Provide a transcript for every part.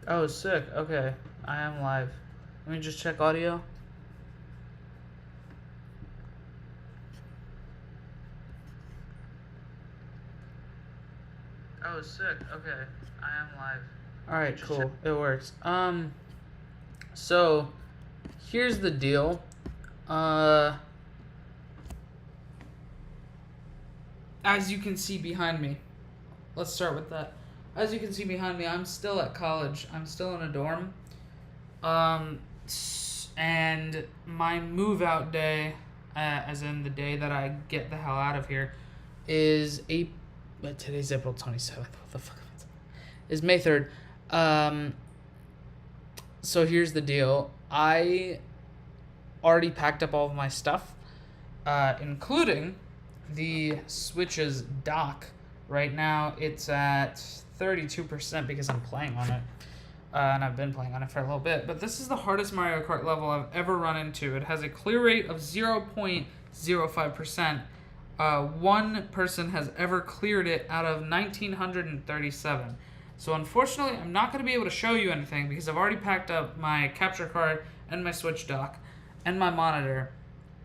Oh, sick. Okay. I am live. Let me just check audio. Oh, sick. Okay. I am live. Alright, cool. It works. So, here's the deal. As you can see behind me, let's start with that. As you can see behind me, I'm still at college. I'm still in a dorm. And my move out day, as in the day that I get the hell out of here, is today's April 27th. What the fuck? Is May 3rd. So here's the deal. I already packed up all of my stuff, including the Switch's dock. Right now, it's at 32% because I'm playing on it. And I've been playing on it for a little bit. But this is the hardest Mario Kart level I've ever run into. It has a clear rate of 0.05%. One person has ever cleared it out of 1,937. So unfortunately, I'm not going to be able to show you anything because I've already packed up my capture card and my Switch dock and my monitor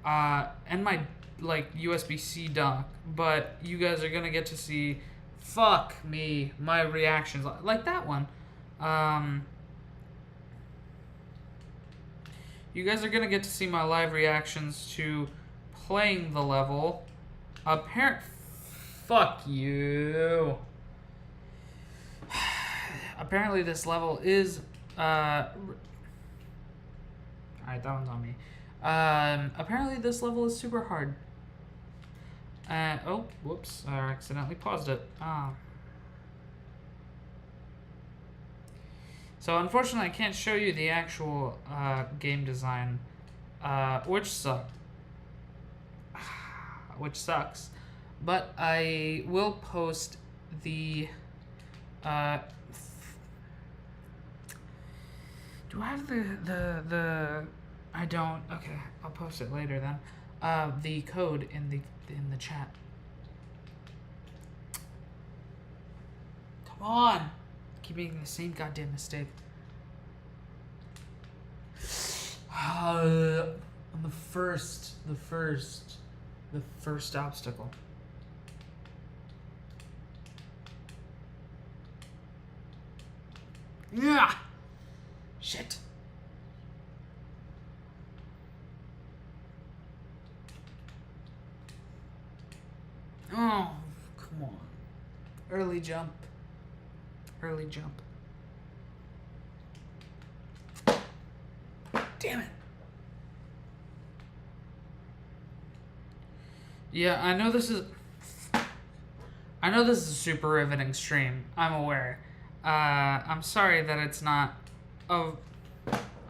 and my USB-C dock. But you guys are going to get to see, fuck me, my reactions. Like that one. You guys are gonna get to see my live reactions to playing the level. Fuck you. Apparently this level is alright, that one's on me. Apparently this level is super hard. Oh, whoops, I accidentally paused it. So unfortunately, I can't show you the actual game design, which sucks. But I will post the. Do I have the? I don't. Okay, I'll post it later then. The code in the chat. Come on. Keep making the same goddamn mistake. The first obstacle. Yeah. Shit. Oh, come on. Early jump. Damn it. Yeah, I know this is a super riveting stream. I'm aware. I'm sorry that it's not. Oh,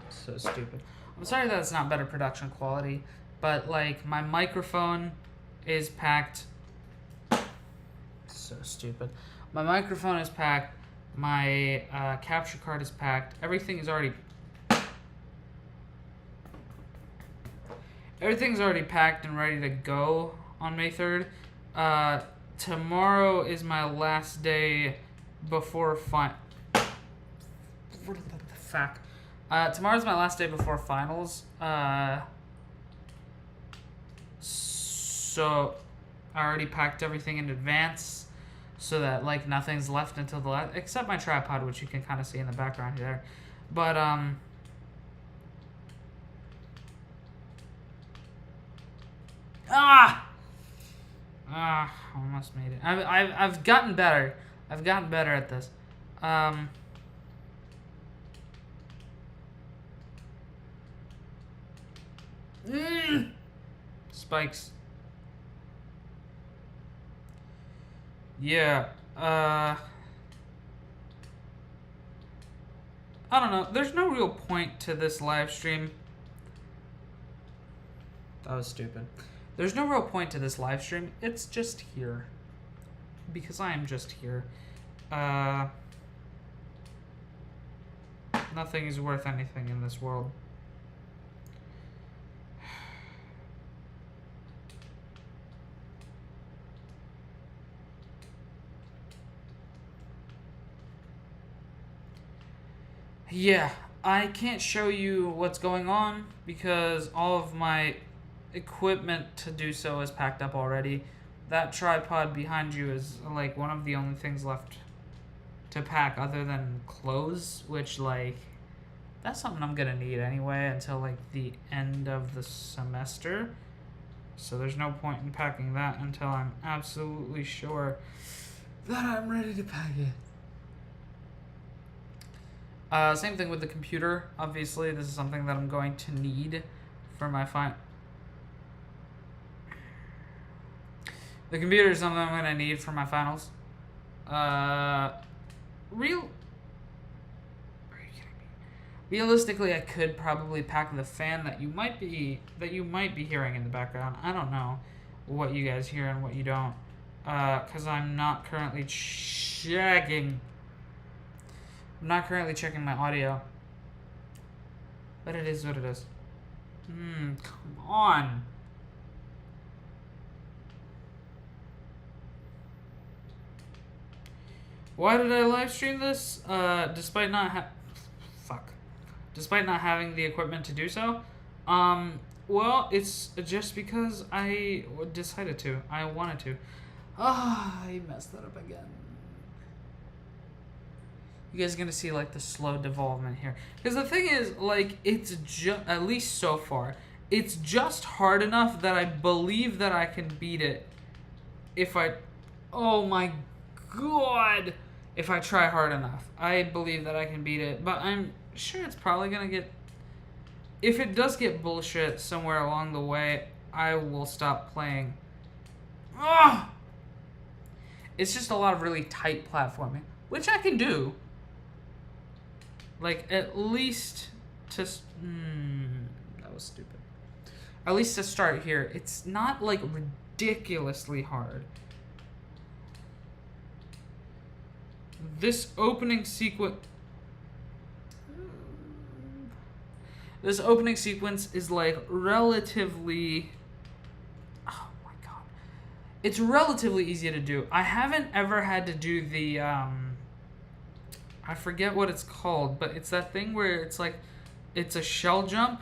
so stupid. I'm sorry that it's not better production quality, but like my microphone is packed. So stupid. My microphone is packed. My capture card is packed. Everything's already packed and ready to go on May 3rd. Tomorrow is my last day before What the fuck? Tomorrow's my last day before finals. So I already packed everything in advance so that like nothing's left until the last, except my tripod, which you can kind of see in the background there. But almost made it. I've gotten better. I've gotten better at this. Spikes. Yeah. I don't know. There's no real point to this live stream. That was stupid. There's no real point to this live stream. It's just here. Because I am just here. Nothing is worth anything in this world. Yeah, I can't show you what's going on because all of my equipment to do so is packed up already. That tripod behind you is like one of the only things left to pack other than clothes, which like that's something I'm gonna need anyway until like the end of the semester. So there's no point in packing that until I'm absolutely sure that I'm ready to pack it. Same thing with the computer. Obviously, this is something that I'm going to need for my The computer is something I'm going to need for my finals. Realistically, I could probably pack the fan that you might be hearing in the background. I don't know what you guys hear and what you don't, because I'm not currently checking. I'm not currently checking my audio, but it is what it is. Come on. Why did I live stream this? Despite not having the equipment to do so. Well, it's just because I decided to. I wanted to. I messed that up again. You guys are gonna see like the slow development here. Because the thing is, like, it's just, at least so far, it's just hard enough that I believe that I can beat it if I, oh my god, if I try hard enough. I believe that I can beat it, but I'm sure it's probably gonna get, if it does get bullshit somewhere along the way, I will stop playing. Ugh! It's just a lot of really tight platforming, which I can do. Like, at least to... that was stupid. At least to start here, it's not, like, ridiculously hard. This opening sequence... This opening sequence is, like, relatively... Oh, my God. It's relatively easy to do. I haven't ever had to do the, I forget what it's called, but it's that thing where it's like, it's a shell jump.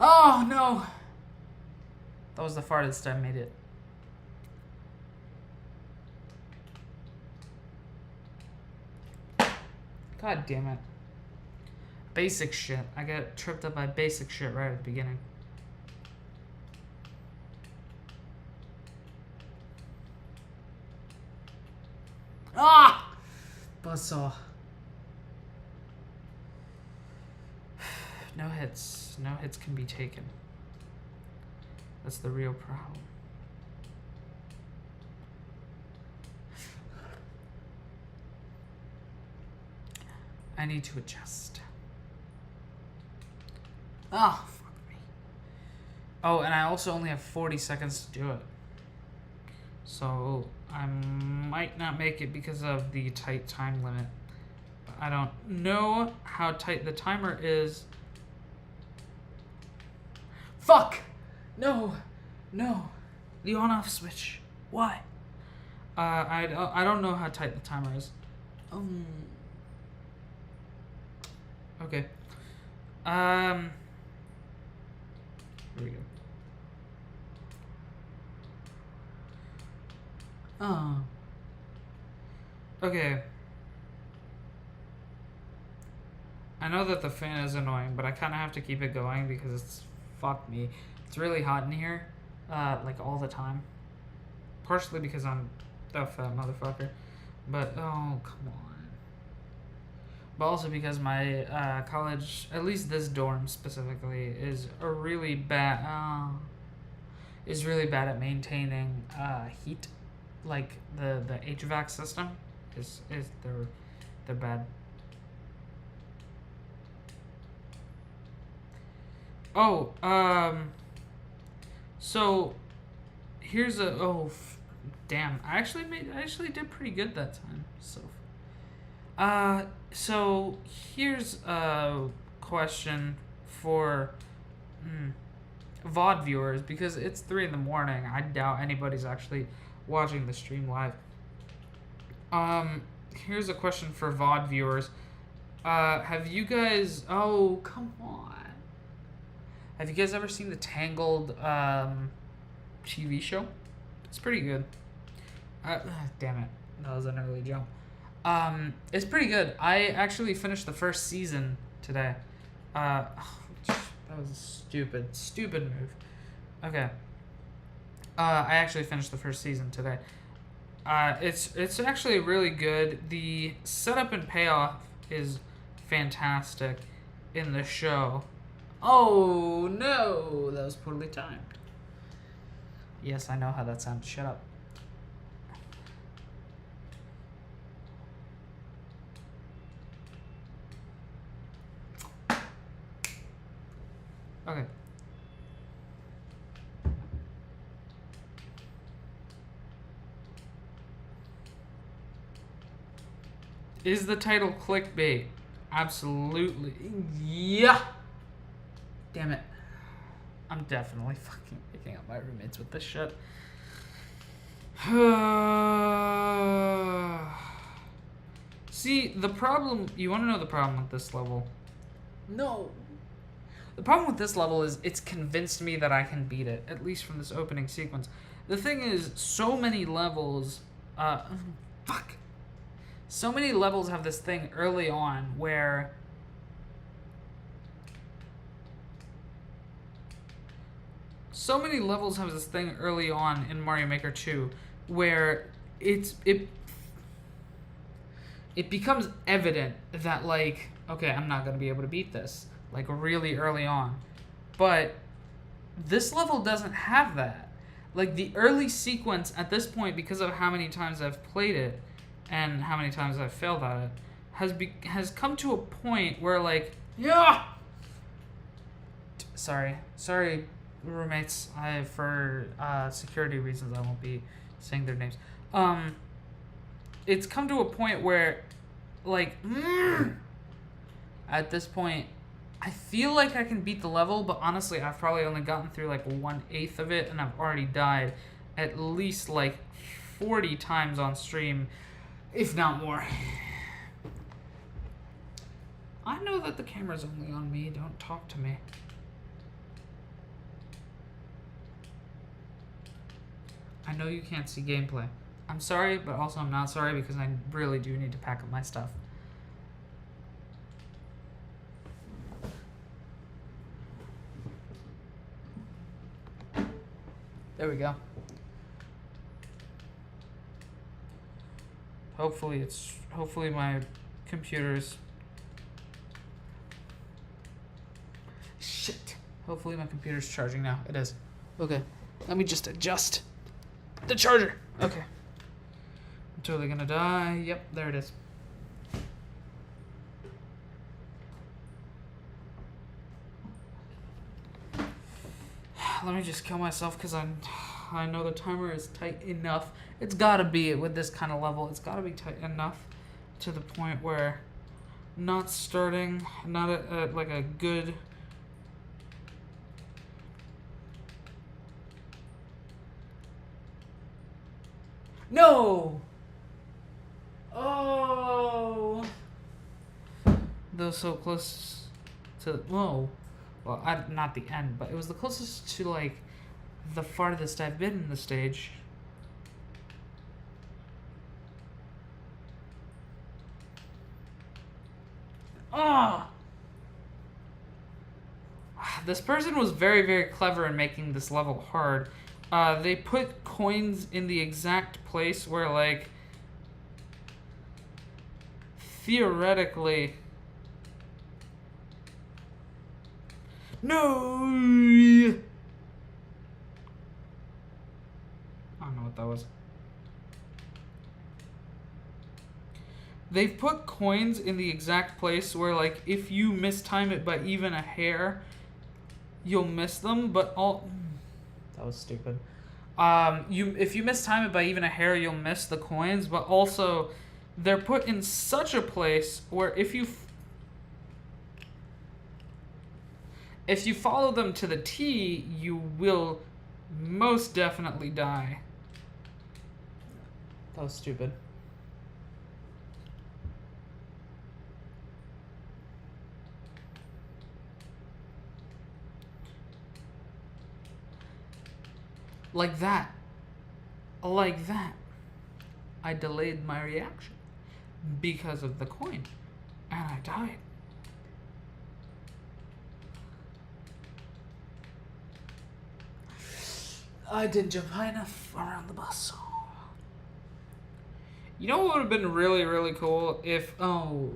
Oh, no. That was the farthest I made it. God damn it. Basic shit. I got tripped up by basic shit right at the beginning. Ah! Buzzsaw. No hits. No hits can be taken. That's the real problem. I need to adjust. Ah, oh, fuck me. Oh, and I also only have 40 seconds to do it. So I might not make it because of the tight time limit. I don't know how tight the timer is. Fuck! No! No. The on-off switch. Why? I don't know how tight the timer is. Okay. Here we go. Oh. Okay. I know that the fan is annoying, but I kind of have to keep it going because it's, fuck me. It's really hot in here, like all the time. Partially because I'm a fat motherfucker, but oh, come on. But also because my college, at least this dorm specifically, is a really bad, at maintaining heat. Like the HVAC system is they're bad. Oh, so here's a damn. I actually did pretty good that time. So here's a question for VOD viewers, because it's 3 in the morning. I doubt anybody's actually watching the stream live. Here's a question for VOD viewers. Have you guys... Oh, come on. Have you guys ever seen the Tangled, TV show? It's pretty good. Damn it. That was an early jump. It's pretty good. I actually finished the first season today. That was a stupid move. Okay. I actually finished the first season today. It's actually really good. The setup and payoff is fantastic in the show. Oh no, that was poorly timed. Yes, I know how that sounds. Shut up. Okay. Is the title clickbait? Absolutely. Yeah. Damn it. I'm definitely fucking picking up my roommates with this shit. See, the problem... You want to know the problem with this level? No. The problem with this level is it's convinced me that I can beat it, at least from this opening sequence. The thing is, so many levels... fuck. So many levels have this thing early on where... So many levels have this thing early on in Mario Maker 2 where it becomes evident that, like, okay, I'm not going to be able to beat this, like, really early on. But this level doesn't have that. Like, the early sequence at this point, because of how many times I've played it and how many times I've failed at it, has come to a point where, like, yeah! Sorry, roommates. For security reasons, I won't be saying their names. It's come to a point where, like, at this point, I feel like I can beat the level, but honestly, I've probably only gotten through like 1/8 of it, and I've already died at least like 40 times on stream, if not more. I know that the camera's only on me. Don't talk to me. I know you can't see gameplay. I'm sorry, but also I'm not sorry because I really do need to pack up my stuff. There we go. Hopefully my computer's... Shit. Hopefully my computer's charging now. It is. Okay. Let me just adjust the charger. Okay. I'm totally gonna die. Yep, there it is. Let me just kill myself because I know the timer is tight enough. It's gotta be, with this kind of level, it's gotta be tight enough to the point where not starting, not at like a good... No! Oh! Though so close to... Whoa. Well, not the end, but it was the closest to, like, the farthest I've been in the stage. Oh! This person was very, very clever in making this level hard. They put coins in the exact place where, like, theoretically... No! I don't know what that was. They've put coins in the exact place where, like, if you mistime it by even a hair, you'll miss them, but all... That was stupid. If you mistime it by even a hair, you'll miss the coins, but also they're put in such a place where if you follow them to the T, you will most definitely die. That was stupid. Like that. Like that. I delayed my reaction because of the coin. And I died. I didn't jump high enough around the bus. You know what would have been really, really cool if... Oh.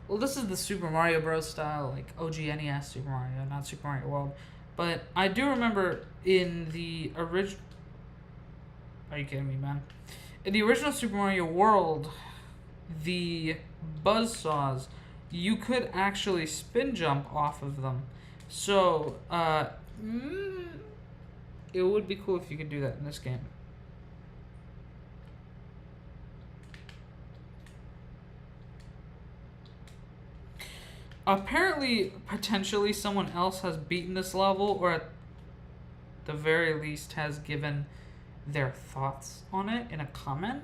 Well, this is the Super Mario Bros. Style, like OG NES Super Mario, not Super Mario World. But I do remember in the original... Are you kidding me, man? In the original Super Mario World, the buzzsaws, you could actually spin jump off of them. So, it would be cool if you could do that in this game. Apparently, potentially, someone else has beaten this level, or at the very least has given their thoughts on it in a comment.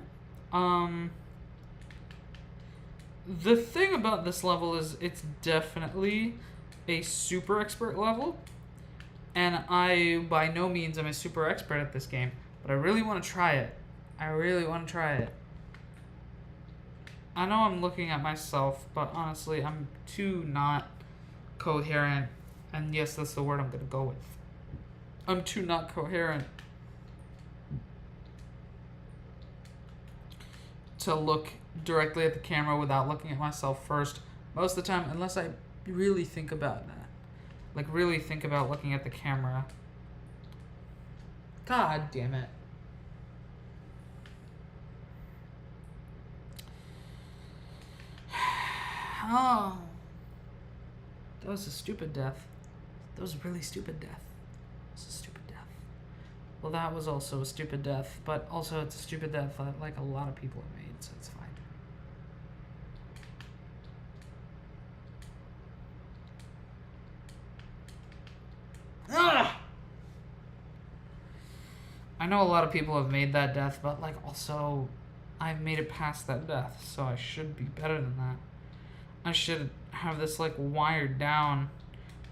The thing about this level is it's definitely a super expert level, and I, by no means, am a super expert at this game, but I really want to try it. I really want to try it. I know I'm looking at myself, but honestly, I'm too not coherent. And yes, that's the word I'm going to go with. I'm too not coherent to look directly at the camera without looking at myself first. Most of the time, unless I really think about that. Like, really think about looking at the camera. God damn it. Oh. That was a stupid death. That was a really stupid death. It was a stupid death. Well, that was also a stupid death, but also it's a stupid death that, like, a lot of people have made, so it's fine. Ugh! I know a lot of people have made that death, but, like, also, I've made it past that death, so I should be better than that. I should have this, like, wired down,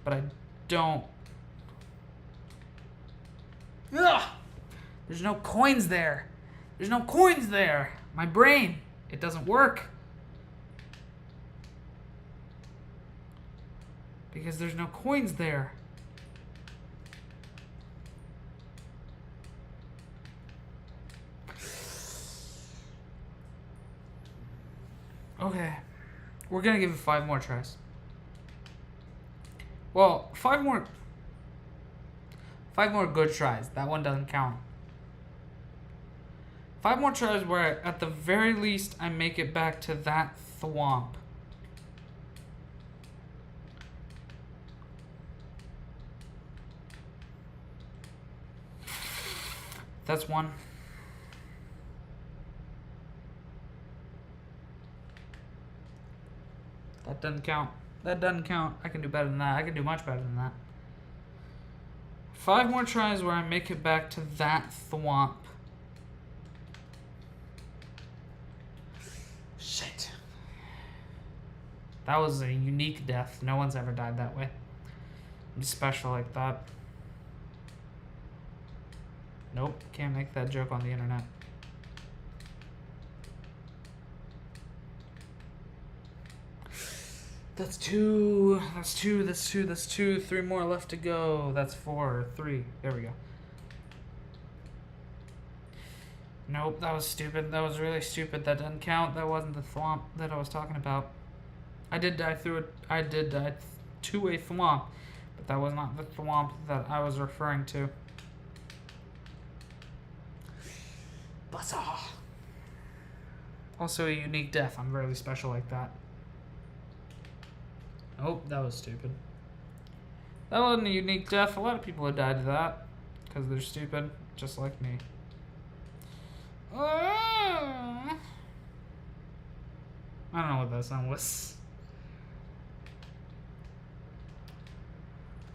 but I don't. Ugh! There's no coins there. There's no coins there. My brain, it doesn't work. Because there's no coins there. Okay. We're gonna give it 5 more tries. Well, 5 more good tries. That one doesn't count. 5 more tries where, at the very least, I make it back to that thwomp. That's 1. That doesn't count. That doesn't count. I can do better than that. I can do much better than that. 5 more tries where I make it back to that thwomp. Shit. That was a unique death. No one's ever died that way. I'm special like that. Nope. Can't make that joke on the internet. That's 2. That's 2. That's 2. That's 2. 3 more left to go. That's 4. 3. There we go. Nope, that was stupid. That was really stupid. That doesn't count. That wasn't the thwomp that I was talking about. I did die through it. I did die to a thwomp, but that was not the thwomp that I was referring to. Buzzsaw. Also a unique death. I'm really special like that. Oh, that was stupid. That wasn't a unique death. A lot of people have died to that because they're stupid, just like me. I don't know what that sound was.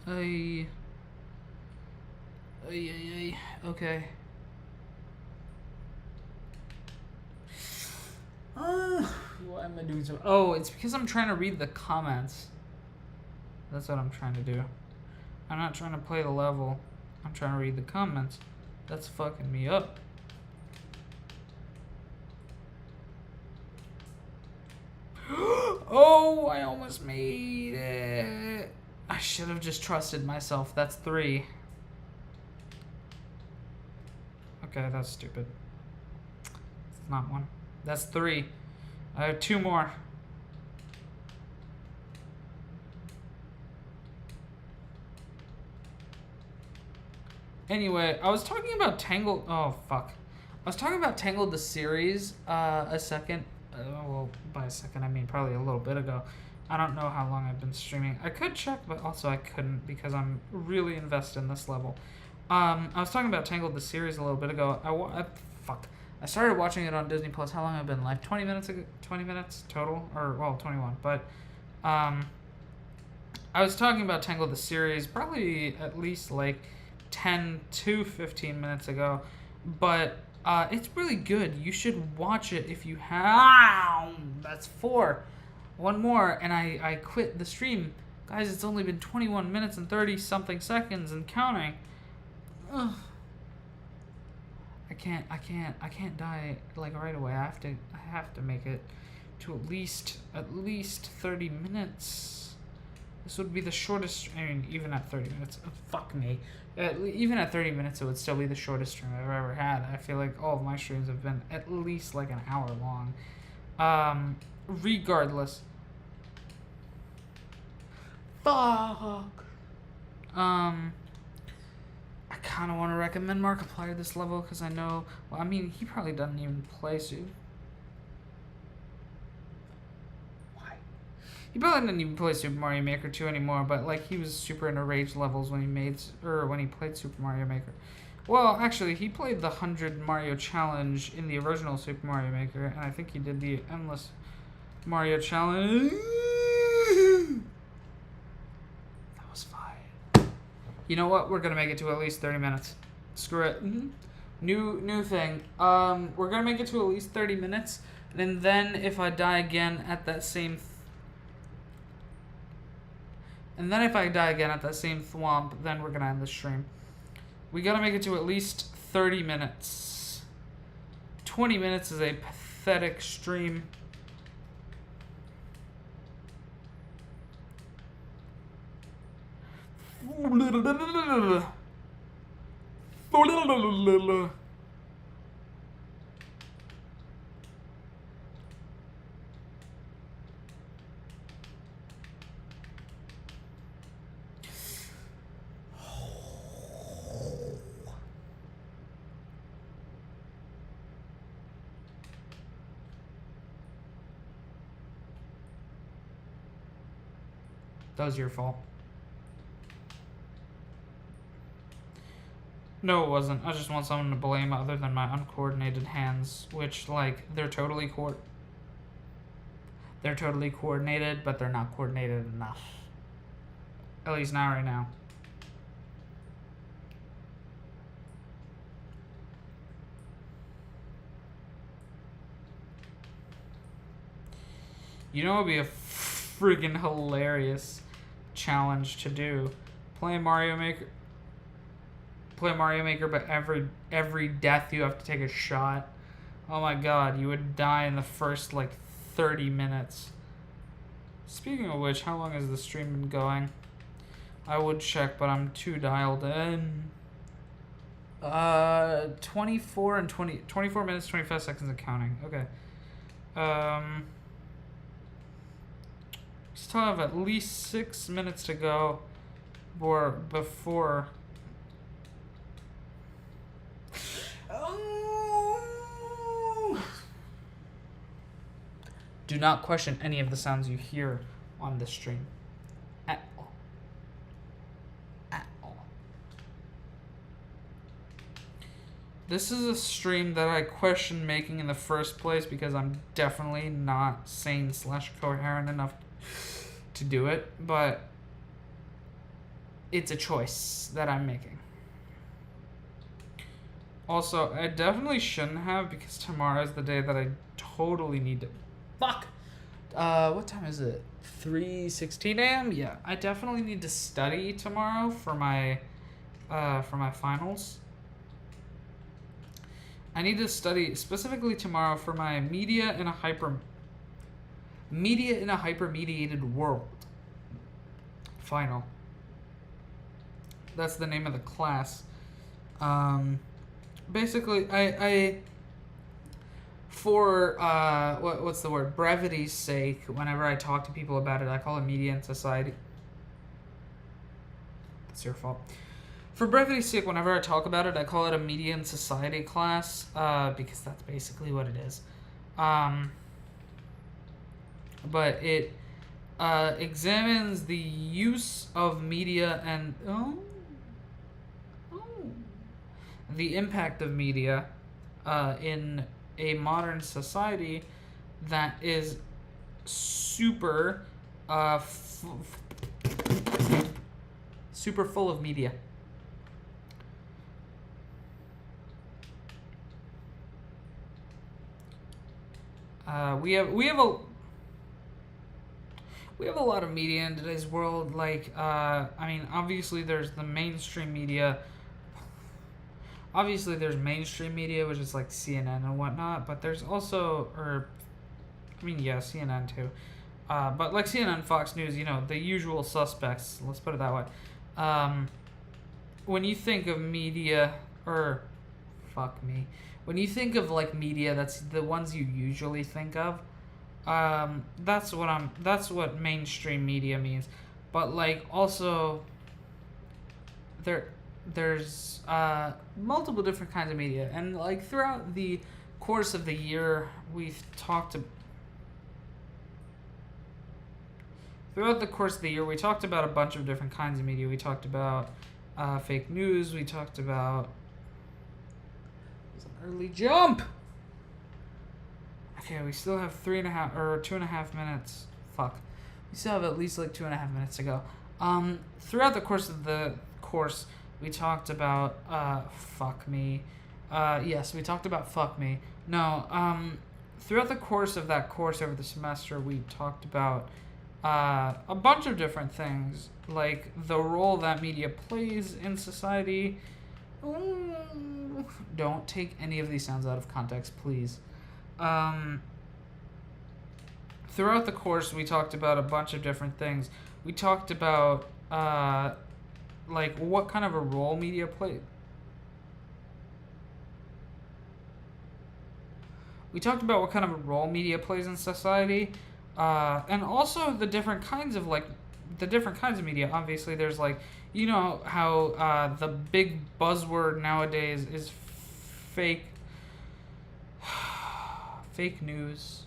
Ay. Okay. Why am I doing so? Oh, it's because I'm trying to read the comments. That's what I'm trying to do. I'm not trying to play the level. I'm trying to read the comments. That's fucking me up. Oh, I almost made it. I should have just trusted myself. That's 3. Okay, that's stupid. It's not 1. That's 3. I have 2 more. Anyway, I was talking about Tangled. Oh, fuck. I was talking about Tangled the series a second. Well, by a second, I mean probably a little bit ago. I don't know how long I've been streaming. I could check, but also I couldn't because I'm really invested in this level. I was talking about Tangled the series a little bit ago. I started watching it on Disney Plus. How long have I been live? 20 minutes ago, 20 minutes total, or well, 21. But I was talking about Tangled the series probably at least like 10 to 15 minutes ago. But it's really good. You should watch it if you have. That's 4. One more, and I quit the stream. Guys, it's only been 21 minutes and 30 something seconds and counting. Ugh. I can't die like right away. I have to make it to at least 30 minutes. This would be the shortest. I mean, even at 30 minutes, fuck me. Even at 30 minutes, it would still be the shortest stream I've ever had. I feel like all of my streams have been at least like an hour long. Regardless. Fuck. I kind of want to recommend Markiplier this level because I know. Well, I mean, he probably doesn't even play He probably didn't even play Super Mario Maker 2 anymore, but like he was super into rage levels when he played Super Mario Maker. Well, actually, he played the 100 Mario Challenge in the original Super Mario Maker, and I think he did the Endless Mario Challenge. That was fine. You know what? We're gonna make it to at least 30 minutes. Screw it. New thing. We're gonna make it to at least 30 minutes, and then if I die again at that same. And then if I die again at that same thwomp, then we're going to end the stream. We got to make it to at least 30 minutes. 20 minutes is a pathetic stream. That was your fault. No, it wasn't. I just want someone to blame other than my uncoordinated hands, which, like, they're totally coordinated, but they're not coordinated enough. At least not right now. You know what would be a freaking hilarious challenge to do? Play Mario Maker, but every death you have to take a shot. Oh my god, you would die in the first like 30 minutes. Speaking of which, how long has the stream been going? I would check, but I'm too dialed in. 24 minutes 25 seconds and counting. Okay. Still have at least 6 minutes to go before Do not question any of the sounds you hear on this stream. At all. At all. This is a stream that I question making in the first place because I'm definitely not sane/coherent enough to do it, but it's a choice that I'm making. Also, I definitely shouldn't have because tomorrow is the day that I totally need to... Fuck! What time is it? 3:16 a.m.? Yeah, I definitely need to study tomorrow for my finals. I need to study specifically tomorrow for my media in a hypermediated world final. That's the name of the class. Basically, I for what's the word, brevity's sake, whenever I talk to people about it, I call it media and society. It's your fault. For brevity's sake, whenever I talk about it, I call it a media and society class, because that's basically what it is. But it examines the use of media and the impact of media in a modern society that is super super full of media. We have a lot of media in today's world. Like, I mean, obviously there's the mainstream media. Obviously there's mainstream media, which is like CNN and whatnot. But there's also, CNN too. But like CNN, Fox News, the usual suspects. Let's put it that way. When you think of media, when you think of like media, that's the ones you usually think of. That's what mainstream media means. But like also there's multiple different kinds of media, and like throughout the course of the year we talked about a bunch of different kinds of media. We talked about fake news. We talked about early jump. Okay, we still have 2.5 minutes. Fuck. We still have at least like 2.5 minutes to go. Throughout the course of the course, we talked about fuck me. Yes, we talked about fuck me. No, throughout the course of that course over the semester, we talked about a bunch of different things, like the role that media plays in society. Don't take any of these sounds out of context, please. Throughout the course, we talked about a bunch of different things. We talked about like what kind of a role media play. We talked about what kind of a role media plays in society, and also the different kinds of media. Obviously, there's like, how the big buzzword nowadays is fake news.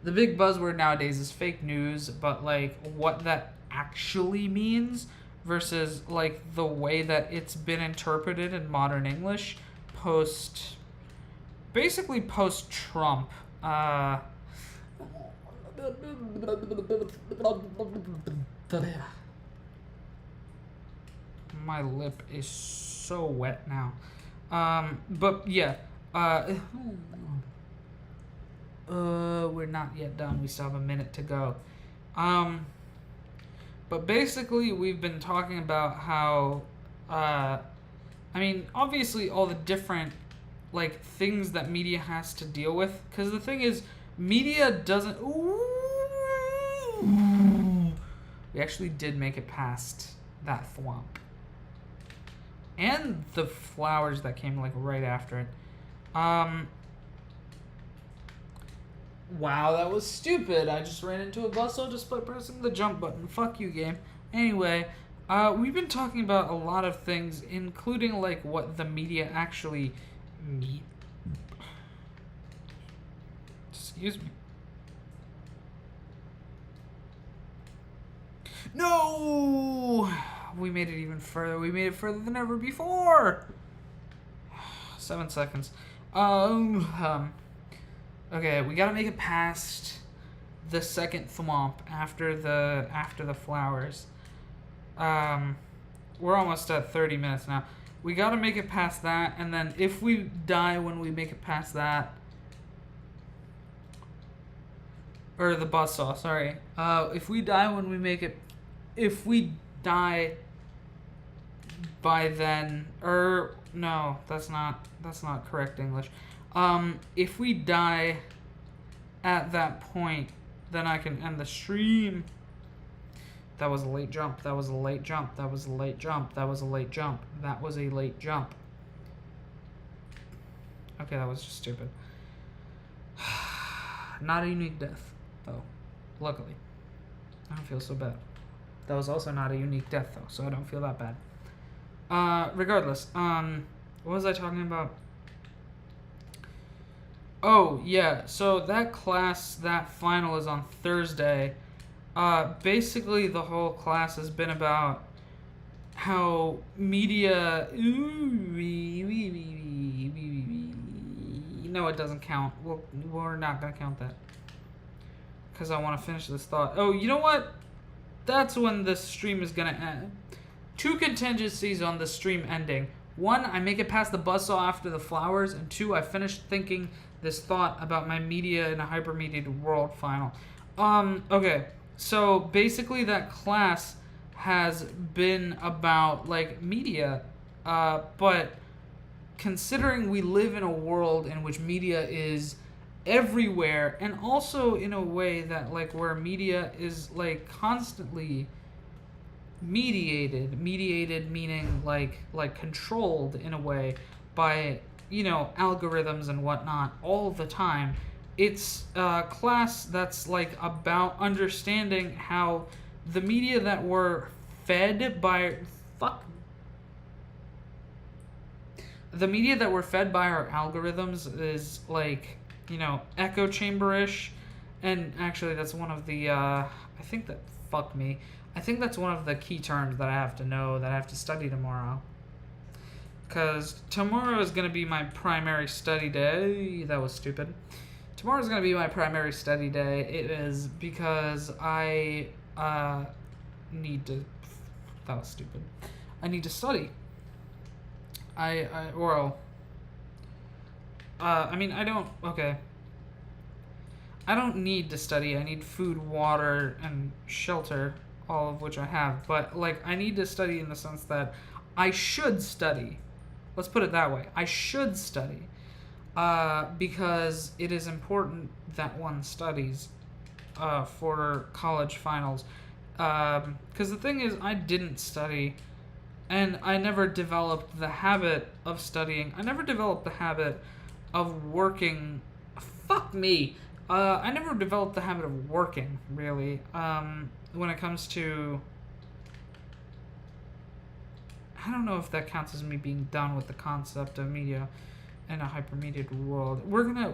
The big buzzword nowadays is fake news, but like what that actually means versus like the way that it's been interpreted in modern English post Trump. My lip is so wet now. But yeah. We're not yet done. We still have a minute to go. But basically, we've been talking about how, obviously all the different, like, things that media has to deal with. Because the thing is, media doesn't... We actually did make it past that thwomp. And the flowers that came, like, right after it. Wow, that was stupid. I just ran into a bustle just by pressing the jump button. Fuck you, game. Anyway, we've been talking about a lot of things, including, like, what the media actually mean. Excuse me. No! We made it even further. We made it further than ever before. 7 seconds. Okay, we gotta make it past the second thwomp after the flowers. We're almost at 30 minutes now. We gotta make it past that, and then if we die when we make it past that, or the buzzsaw, sorry. If we die by then, no, that's not correct English. If we die at that point, then I can end the stream. That was a late jump. That was a late jump. That was a late jump. That was a late jump. That was a late jump. Okay, that was just stupid. Not a unique death, though. Luckily. I don't feel so bad. That was also not a unique death, though, so I don't feel that bad. Regardless, what was I talking about? Oh, yeah, so that class, that final is on Thursday. Basically, the whole class has been about how media... No, it doesn't count. We're not going to count that. Because I want to finish this thought. Oh, you know what? That's when this stream is going to end. 2 contingencies on the stream ending. 1, I make it past the buzzsaw after the flowers. And 2, I finish thinking this thought about my media in a hypermediated world final. Okay. So, basically, that class has been about, like, media. But considering we live in a world in which media is everywhere, and also in a way that, like, where media is, like, constantly mediated meaning like controlled in a way by, you know, algorithms and whatnot all the time. It's a class that's, like, about understanding how the media that we're fed by the media that we're fed by our algorithms is, like, you know, echo chamber-ish. And actually, that's one of the, I think that's one of the key terms that I have to know, that I have to study tomorrow. Because tomorrow is going to be my primary study day. That was stupid. Tomorrow's going to be my primary study day. It is because I need to... That was stupid. I need to study. I don't need to study. I need food, water, and shelter, all of which I have. But, like, I need to study in the sense that I should study. Let's put it that way. I should study. Because it is important that one studies for college finals. Because the thing is, I didn't study, and I never developed the habit of studying. I never developed the habit of working. Fuck me. I never developed the habit of working, really, when it comes to... I don't know if that counts as me being done with the concept of media in a hypermediated world. We're gonna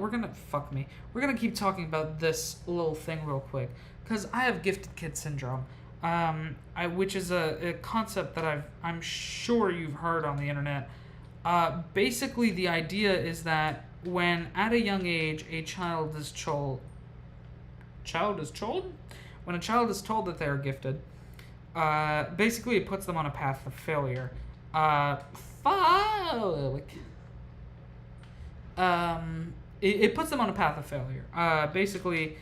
keep talking about this little thing real quick, because I have gifted kid syndrome, which is a concept that I'm sure you've heard on the internet. Basically, the idea is that when at a young age when a child is told that they are gifted, basically it puts them on a path of failure. It puts them on a path of failure. Basically,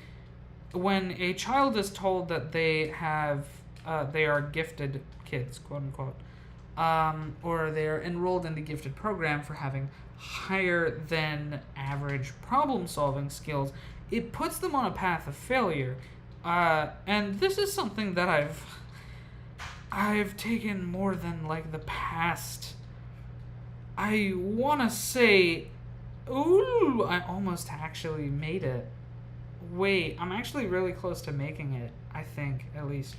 when a child is told that they are gifted kids, quote unquote, or they're enrolled in the gifted program for having higher than average problem solving skills, it puts them on a path of failure. And this is something that I've taken more than, like, the past, I want to say, ooh, I almost actually made it. Wait, I'm actually really close to making it, I think, at least.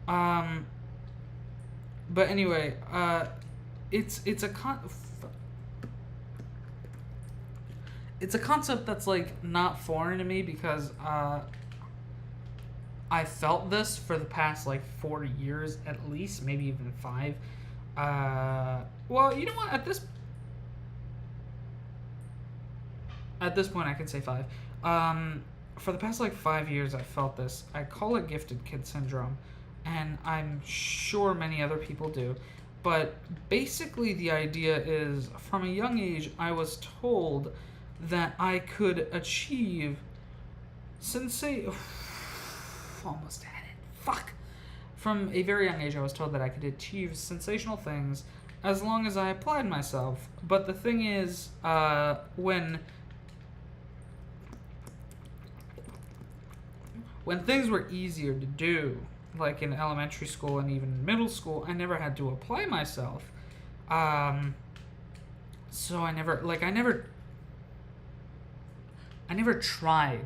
But anyway, it's a concept that's, like, not foreign to me, because I felt this for the past, like, 4 years at least, maybe even 5. Well, you know what? At this point, I can say 5. For the past, like, 5 years, I felt this. I call it gifted kid syndrome, and I'm sure many other people do. But basically, the idea is, from a young age, I was told that I could achieve almost had it. Fuck. From a very young age, I was told that I could achieve sensational things as long as I applied myself. But the thing is, when when things were easier to do, like in elementary school and even middle school, I never had to apply myself. So I never tried.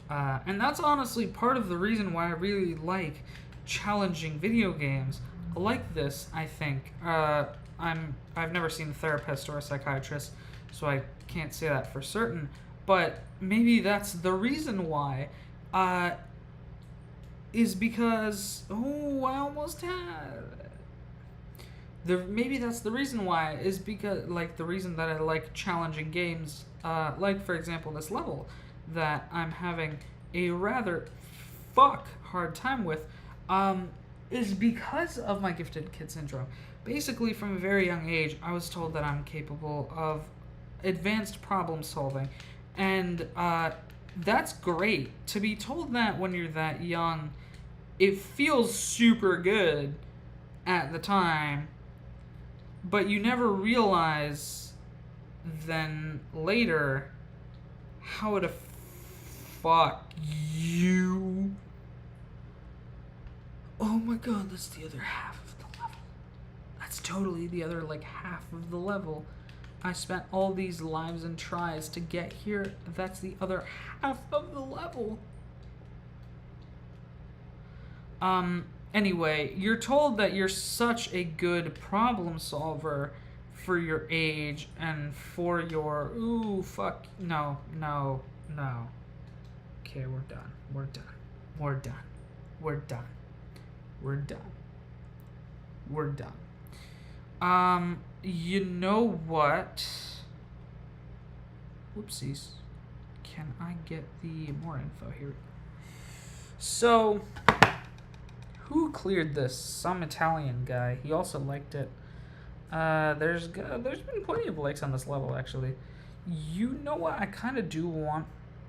And that's honestly part of the reason why I really like challenging video games like this, I think. I've never seen a therapist or a psychiatrist, so I can't say that for certain. But maybe that's the reason why. Is because I almost had it. Maybe that's the reason why, is because the reason that I like challenging games, like for example this level that I'm having a rather hard time with, is because of my gifted kid syndrome. Basically, from a very young age, I was told that I'm capable of advanced problem solving, and that's great. To be told that when you're that young, it feels super good at the time, but you never realize then later how it fuck you. Oh my god, that's the other half of the level. That's totally the other half of the level. I spent all these lives and tries to get here. That's the other half of the level. Anyway, you're told that you're such a good problem solver for your age and for your... Ooh, fuck. No. Okay, we're done. You know what? Whoopsies. Can I get the more info here? So... who cleared this? Some Italian guy. He also liked it. There's been plenty of likes on this level, actually. You know what? I kind of do want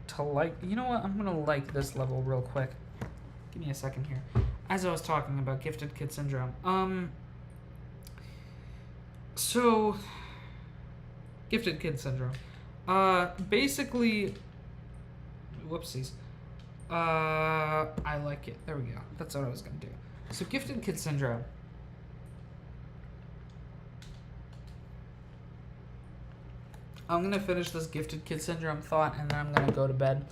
to like... You know what? I'm going to like this level real quick. Give me a second here. As I was talking about Gifted Kid Syndrome. So... Gifted Kid Syndrome. Basically... Whoopsies. I like it. There we go. That's what I was going to do. So, Gifted Kid Syndrome. I'm going to finish this Gifted Kid Syndrome thought, and then I'm going to go to bed.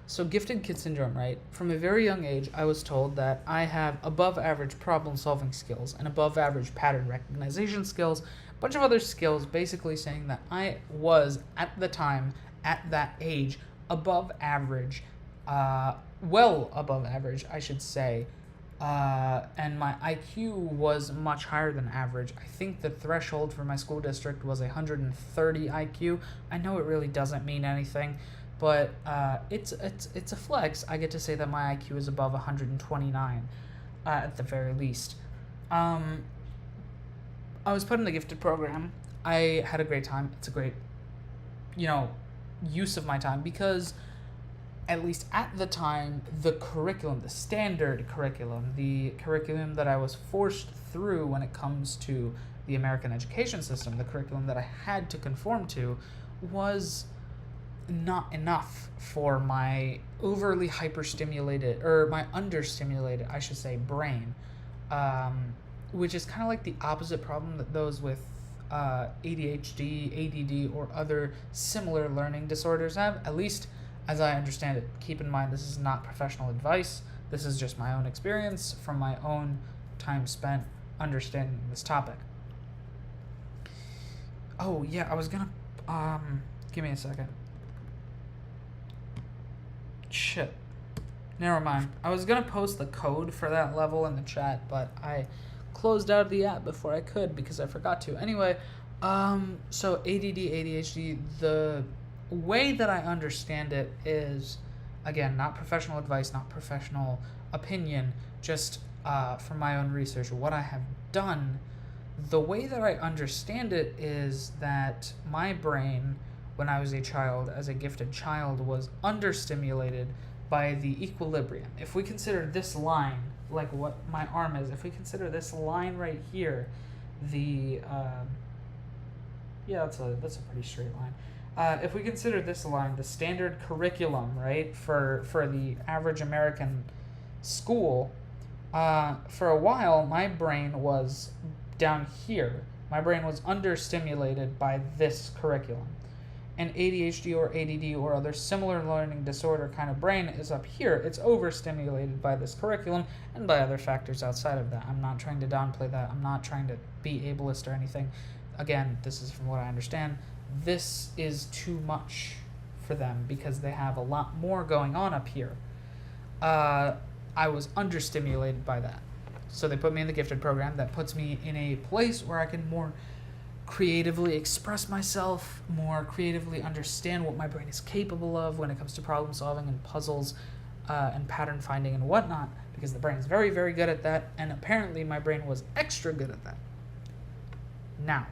So, Gifted Kid Syndrome, right? From a very young age, I was told that I have above-average problem-solving skills and above-average pattern recognition skills, a bunch of other skills, basically saying that I was, at the time, at that age, above average, well above average, I should say, and my IQ was much higher than average. I think the threshold for my school district was 130 IQ. I know it really doesn't mean anything, but it's a flex. I get to say that my IQ is above 129, at the very least. I was put in the gifted program. I had a great time. It's a great, use of my time, because at least at the time, the curriculum, the standard curriculum, the curriculum that I was forced through when it comes to the American education system, the curriculum that I had to conform to, was not enough for my overly hyperstimulated, or my understimulated, I should say, brain, which is kind of like the opposite problem that those with ADHD, ADD, or other similar learning disorders have, at least as I understand it. Keep in mind, this is not professional advice. This is just my own experience from my own time spent understanding this topic. Oh, yeah, I was gonna... give me a second. Shit. Never mind. I was gonna post the code for that level in the chat, but I closed out of the app before I could because I forgot to. Anyway, so ADD, ADHD, the way that I understand it is, again, not professional advice, not professional opinion, just from my own research, what I have done. The way that I understand it is that my brain, when I was a child, as a gifted child, was understimulated by the equilibrium. If we consider this line, like what my arm is, if we consider this line right here, the, yeah, that's a pretty straight line. if we consider this line, the standard curriculum, right, for the average American school, for a while, my brain was down here. My brain was understimulated by this curriculum. An ADHD or ADD or other similar learning disorder kind of brain is up here. It's overstimulated by this curriculum and by other factors outside of that. I'm not trying to downplay that. I'm not trying to be ableist or anything. Again, this is from what I understand. This is too much for them because they have a lot more going on up here. I was understimulated by that. So they put me in the gifted program that puts me in a place where I can more creatively express myself, more creatively understand what my brain is capable of when it comes to problem solving and puzzles and pattern finding and whatnot, because the brain is very, very good at that, and apparently my brain was extra good at that. Now,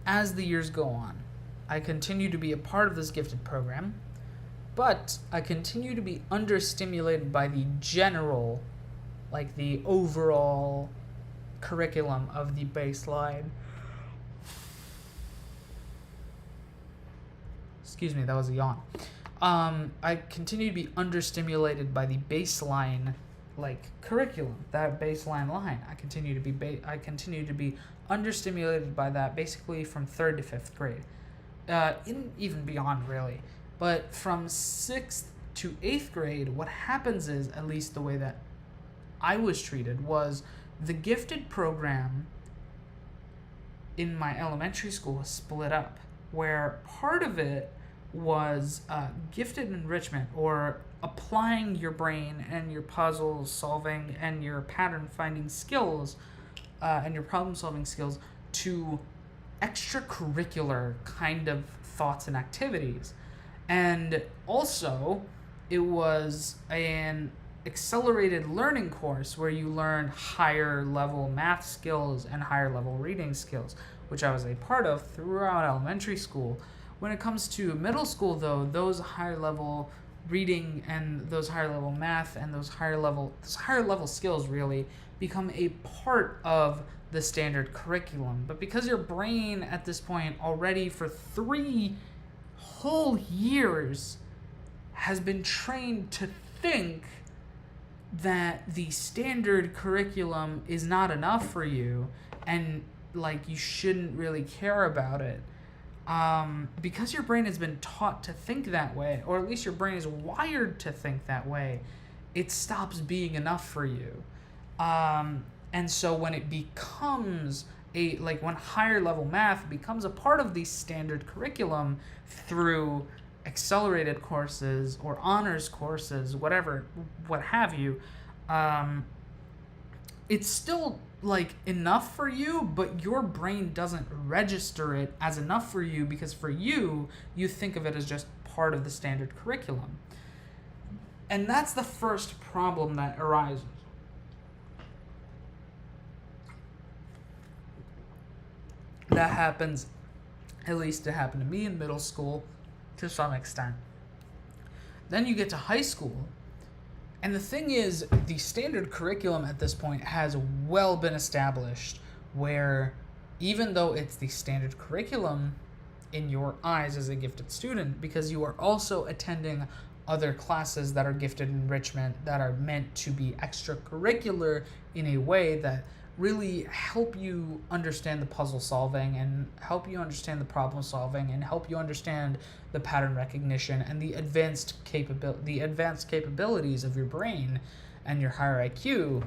as the years go on, I continue to be a part of this gifted program, but I continue to be understimulated by the general, like the overall curriculum of the baseline. Excuse me, that was a yawn. I continue to be understimulated by the baseline, like curriculum, that baseline line. I continue to be understimulated by that basically from 3rd to 5th grade, even beyond really. But from 6th to 8th grade, what happens is, at least the way that I was treated, was the gifted program in my elementary school was split up, where part of it was gifted enrichment, or applying your brain and your puzzle solving and your pattern finding skills and your problem solving skills to extracurricular kind of thoughts and activities. And also, it was an accelerated learning course where you learn higher level math skills and higher level reading skills, which I was a part of throughout elementary school. When it comes to middle school, though, those higher level reading and those higher level math and those higher level skills really become a part of the standard curriculum. But because your brain at this point already for 3 whole years has been trained to think that the standard curriculum is not enough for you and like you shouldn't really care about it, because your brain has been taught to think that way, or at least your brain is wired to think that way, it stops being enough for you. And so when it becomes when higher level math becomes a part of the standard curriculum through accelerated courses or honors courses, what have you, it's still like enough for you, but your brain doesn't register it as enough for you because for you think of it as just part of the standard curriculum. And that's the first problem that arises. That happens, at least it happened to me in middle school to some extent. Then you get to high school, and the thing is, the standard curriculum at this point has well been established, where even though it's the standard curriculum in your eyes as a gifted student, because you are also attending other classes that are gifted enrichment, that are meant to be extracurricular in a way that really help you understand the puzzle solving and help you understand the problem solving and help you understand the pattern recognition and the advanced capabilities of your brain and your higher IQ.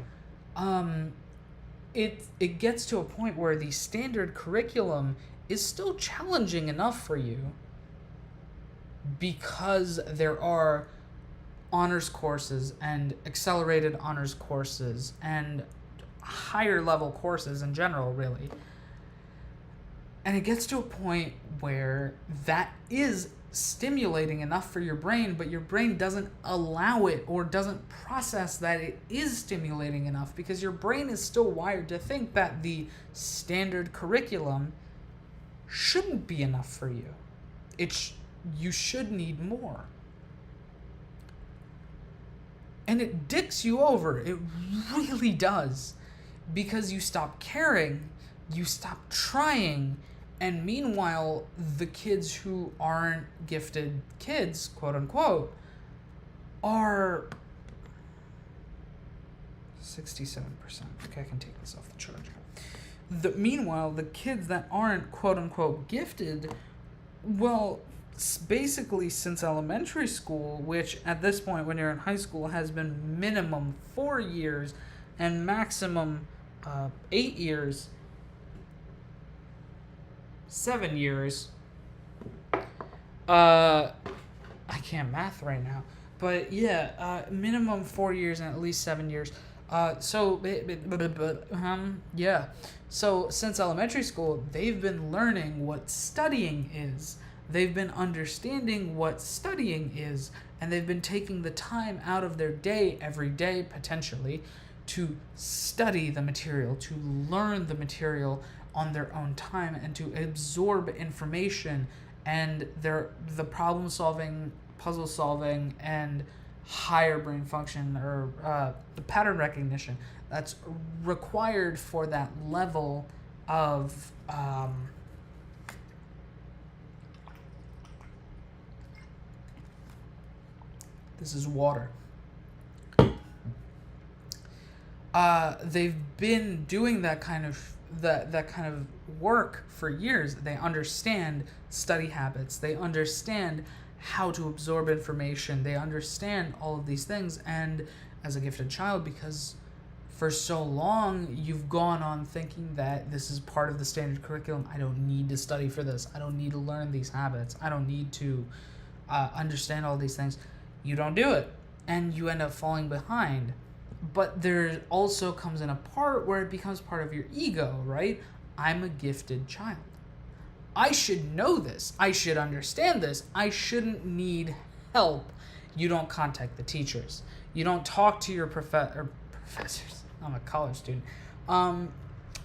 It gets to a point where the standard curriculum is still challenging enough for you because there are honors courses and accelerated honors courses and higher level courses in general, really. And it gets to a point where that is stimulating enough for your brain, but your brain doesn't allow it or doesn't process that it is stimulating enough because your brain is still wired to think that the standard curriculum shouldn't be enough for you. You should need more. And it dicks you over. It really does. Because you stop caring, you stop trying, And meanwhile, the kids who aren't gifted kids, quote unquote, are 67%. Okay, I can take this off the charger. Meanwhile, the kids that aren't quote unquote gifted, well, basically since elementary school, which at this point when you're in high school has been minimum 4 years and maximum 8 years, 7 years. I can't math right now, but yeah, minimum 4 years and at least 7 years. Yeah. So since elementary school, they've been learning what studying is. They've been understanding what studying is, and they've been taking the time out of their day, every day potentially, to study the material, to learn the material on their own time, and to absorb information and the problem solving, puzzle solving, and higher brain function, or the pattern recognition that's required for that level of this is water. They've been doing that kind of work for years. They understand study habits. They understand how to absorb information. They understand all of these things. And as a gifted child, because for so long you've gone on thinking that this is part of the standard curriculum, I don't need to study for this. I don't need to learn these habits. I don't need to understand all these things. You don't do it, and you end up falling behind. But there also comes in a part where it becomes part of your ego, right? I'm a gifted child. I should know this. I should understand this. I shouldn't need help. You don't contact the teachers. You don't talk to your professors. I'm a college student.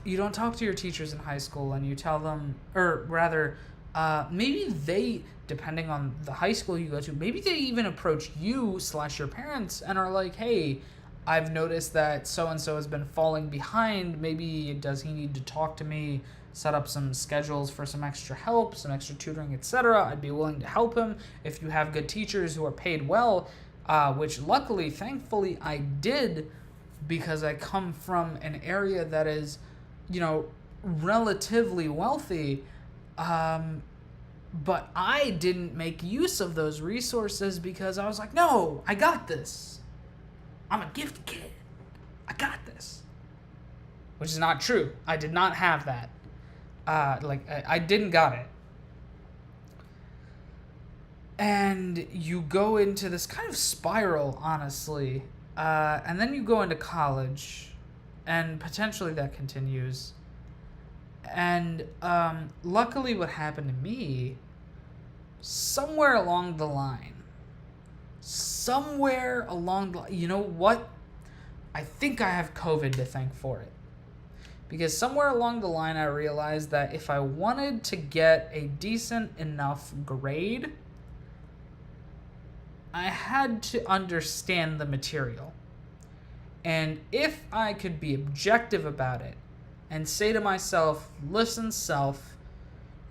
You don't talk to your teachers in high school and you tell them, or rather, maybe they, depending on the high school you go to, maybe they even approach you / your parents and are like, hey, I've noticed that so-and-so has been falling behind. Maybe does he need to talk to me, set up some schedules for some extra help, some extra tutoring, etc. I'd be willing to help him if you have good teachers who are paid well, which luckily, thankfully, I did, because I come from an area that is, relatively wealthy. But I didn't make use of those resources because I was like, no, I got this. I'm a gifted kid. I got this. Which is not true. I did not have that. I didn't got it. And you go into this kind of spiral, honestly. And then you go into college. And potentially that continues. And luckily what happened to me, somewhere along the line, you know what? I think I have COVID to thank for it. Because somewhere along the line I realized that if I wanted to get a decent enough grade, I had to understand the material. And if I could be objective about it and say to myself, listen, self,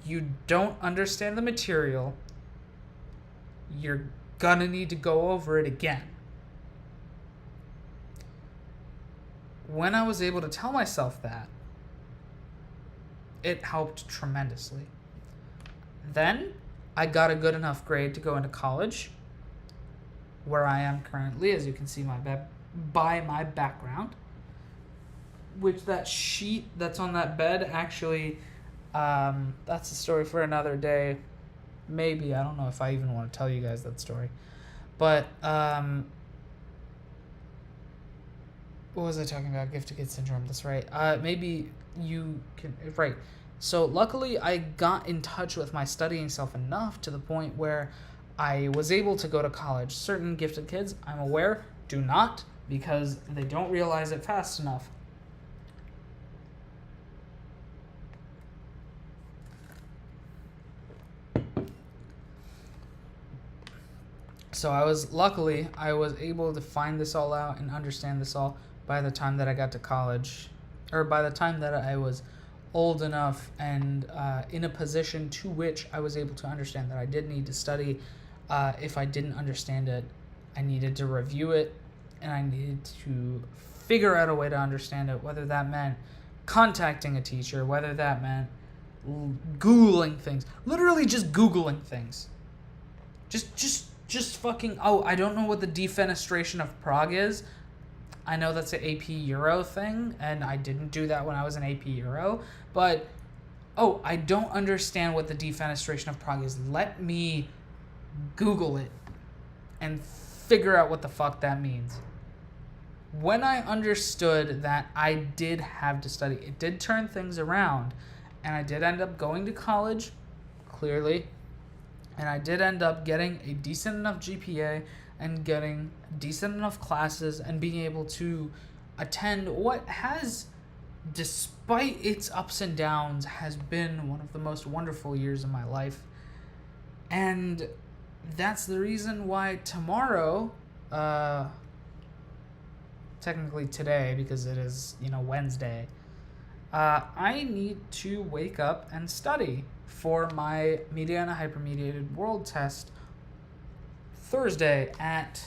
you don't understand the material, you're gonna need to go over it again. When I was able to tell myself that, it helped tremendously. Then I got a good enough grade to go into college, where I am currently, as you can see by my background, which that sheet that's on that bed actually, that's a story for another day. Maybe, I don't know if I even want to tell you guys that story. But, what was I talking about? Gifted kid syndrome, that's right. Maybe you can, right. So luckily I got in touch with my studying self enough to the point where I was able to go to college. Certain gifted kids, I'm aware, do not, because they don't realize it fast enough. So I was able to find this all out and understand this all by the time that I got to college, or by the time that I was old enough and in a position to which I was able to understand that I did need to study. If I didn't understand it, I needed to review it, and I needed to figure out a way to understand it, whether that meant contacting a teacher, whether that meant Googling things. Literally just Googling things. Just fucking, I don't know what the defenestration of Prague is. I know that's an AP Euro thing, and I didn't do that when I was in AP Euro, but, I don't understand what the defenestration of Prague is. Let me Google it and figure out what the fuck that means. When I understood that I did have to study, it did turn things around, and I did end up going to college, clearly, and I did end up getting a decent enough GPA and getting decent enough classes and being able to attend what has, despite its ups and downs, has been one of the most wonderful years of my life. And that's the reason why tomorrow, technically today, because it is, Wednesday, I need to wake up and study for my Mediana Hypermediated World Test Thursday at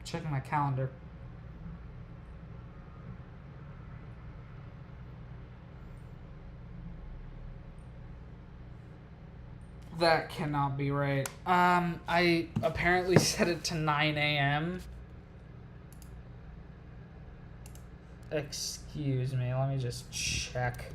checking my calendar. That cannot be right. I apparently set it to 9 a.m. Excuse me, let me just check.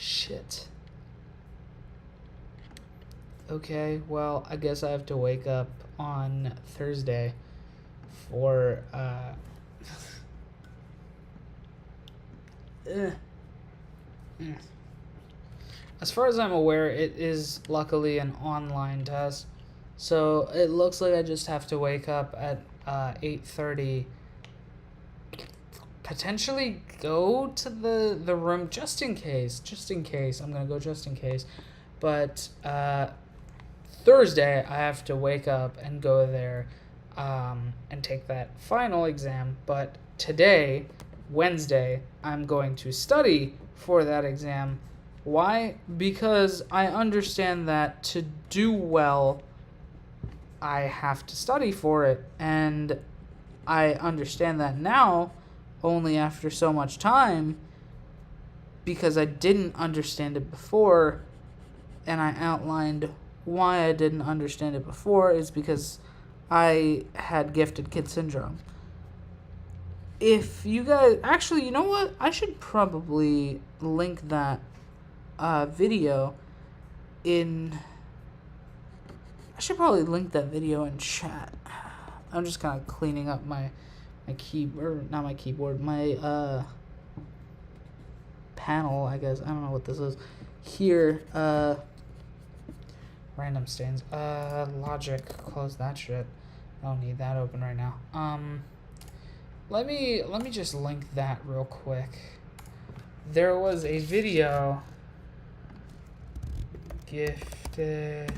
Shit. Okay, well, I guess I have to wake up on Thursday for, As far as I'm aware, it is luckily an online test, so it looks like I just have to wake up at 8:30, potentially go to the room just in case. I'm gonna go just in case, but Thursday I have to wake up and go there and take that final exam, but today, Wednesday, I'm going to study for that exam. Why? Because I understand that to do well, I have to study for it, and I understand that now only after so much time, because I didn't understand it before, and I outlined why I didn't understand it before is because I had gifted kid syndrome. If you guys, actually, you know what? I should probably link that video in, I should probably link that video in chat. I'm just kind of cleaning up my keyboard, not my keyboard, my panel, I guess. I don't know what this is. Here, random stains. Logic, close that shit. I don't need that open right now. Let me just link that real quick. There was a video, gifted.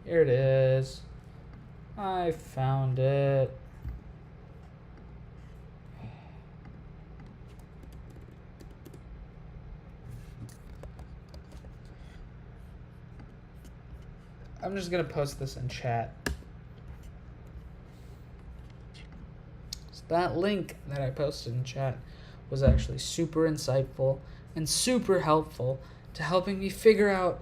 Here it is. I found it. I'm just gonna post this in chat. So that link that I posted in chat was actually super insightful and super helpful to helping me figure out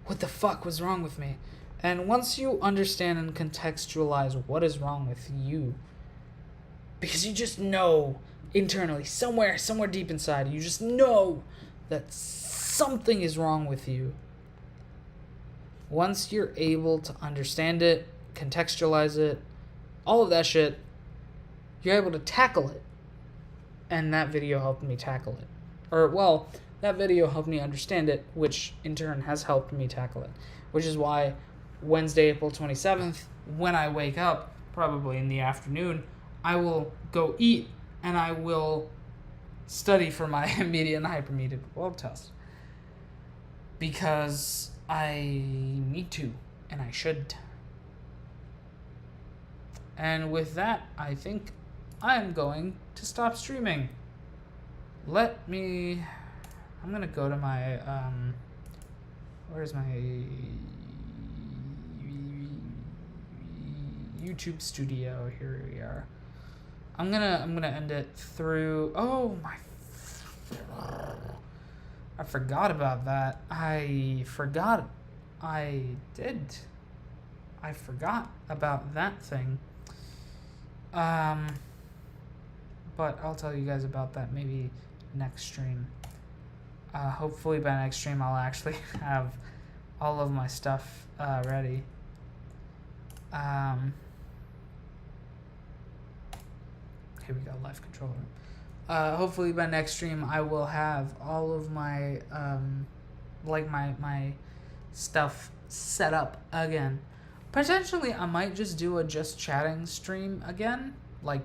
what the fuck was wrong with me. And once you understand and contextualize what is wrong with you, because you just know internally, somewhere deep inside, you just know that something is wrong with you. Once you're able to understand it, contextualize it, all of that shit, you're able to tackle it. And that video helped me tackle it. Or, well, that video helped me understand it, which in turn has helped me tackle it. Which is why Wednesday, April 27th, when I wake up, probably in the afternoon, I will go eat and I will study for my median hypermedia weld test. Because I need to, and I should. And with that, I think I'm going to stop streaming. I'm gonna go to my, where's my YouTube studio? Here we are. I'm gonna end it through, I forgot about that. I forgot about that thing. But I'll tell you guys about that maybe next stream. Hopefully by next stream I'll actually have all of my stuff ready. Here we go, live control room. Hopefully by next stream I will have all of my my stuff set up again. Potentially I might just do a just chatting stream again,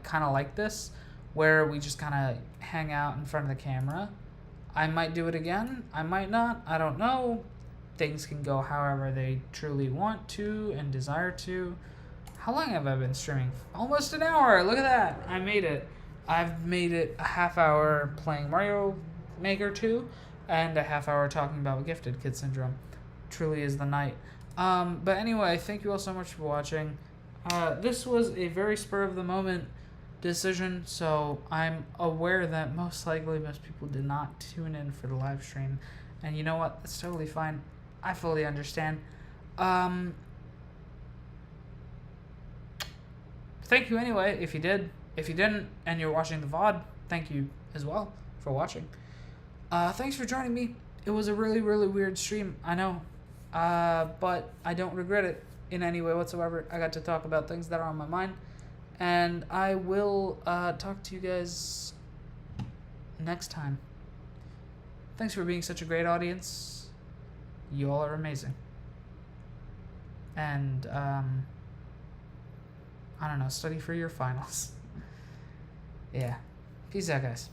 kind of like this, where we just kind of hang out in front of the camera. I might do it again, I might not, I don't know. Things can go however they truly want to and desire to. How long have I been streaming? Almost an hour. Look at that. I made it. I've made it a half hour playing Mario Maker 2 and a half hour talking about Gifted Kid Syndrome. Truly is the night. But anyway, thank you all so much for watching. This was a very spur of the moment decision, so I'm aware that most likely most people did not tune in for the live stream. And you know what? That's totally fine. I fully understand. Thank you anyway, if you did. If you didn't, and you're watching the VOD, thank you as well for watching. Thanks for joining me. It was a really, really weird stream, I know. But I don't regret it in any way whatsoever. I got to talk about things that are on my mind. And I will talk to you guys next time. Thanks for being such a great audience. You all are amazing. And, I don't know, study for your finals. Yeah. Peace out, guys.